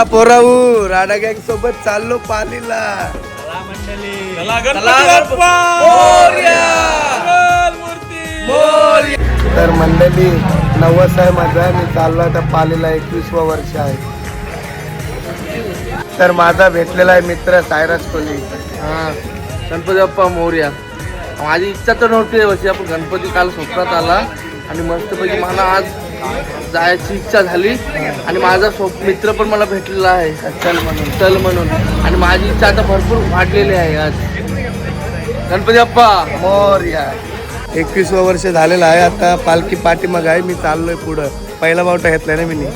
पोराऊ राडा गँग सोबत चाललो पालीला. तर मंडळी नवस आहे माझा. मी चाललो आता पालीला. 21वा वर्ष आहे. तर माझा भेटलेला आहे मित्र सायरस कोहली. हा गणपती बाप्पा मोरया. माझी इच्छा तर नव्हती वर्षी आपण गणपती काल स्वप्नात आला आणि मस्तपैकी मला आज जायची इच्छा झाली आणि माझा मित्र पण मला भेटलेला आहे चल म्हणून आणि माझी इच्छा आता भरपूर वाढलेली आहे. आज गणपती बाप्पा मोरया. 21वा वर्ष झालेलं आहे. आता पालखी पाठीमाग आहे. मी चाललोय पुढं. पहिला बावटा घेतलाय ना मी.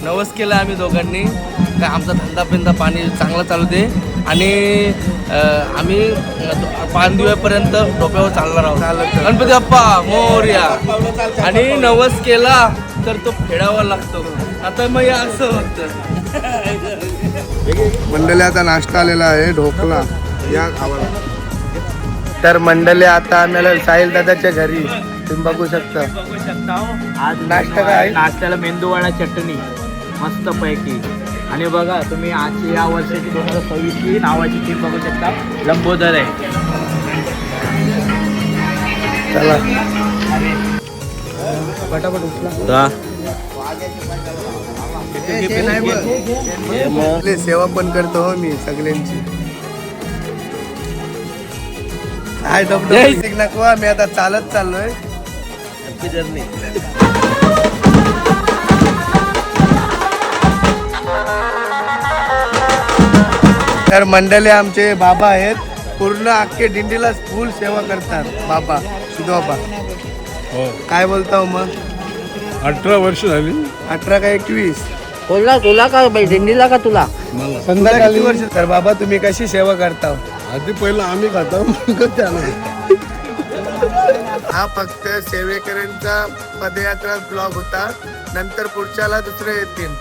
नवस केला आम्ही दोघांनी का आमचा धंदा पिंदा पाणी चांगला चालू दे आणि आम्ही 5 दिवसापर्यंत डोक्यावर चालणार आहोत. गणपती बाप्पा मोरया. आणि नवस केला तर तो फेडावा लागतो. आता मग हे असं होतं. मंडळी आता नाश्ता आलेला आहे ढोकला. या खावा. तर मंडळी आता आम्हाला साहिल दादाच्या घरी. तुम्ही बघू शकता. आज नाश्ता काय आहे? नाश्त्याला मेंदूवडा चटणी मस्त पैकी. आणि बघा तुम्ही आजची या वर्षाची 2026 नावाची टीम बघू शकता. लंबोदर आहे. चला पटापट उचला. सेवा पण करतो हो मी सगळ्यांची. हाय डबडब नको. मी आता चालत चाललोय. जर्नी तर मंडळी आमचे बाबा आहेत. पूर्ण अख्खे दिंडीला फुल सेवा करतात बाबा सुधो बाबा. काय बोलता मग? 18 वर्ष झाली. 18 का 21? तुला का दिंडीला का तुला? संध्याकाळी वर्ष. तर बाबा तुम्ही कशी सेवा करता? आधी पहिलं आम्ही खातो मग त्याला. हा फक्त सेवेकरांचा पदयात्रा ब्लॉग होता. नंतर पुढच्याला दुसरे येतील.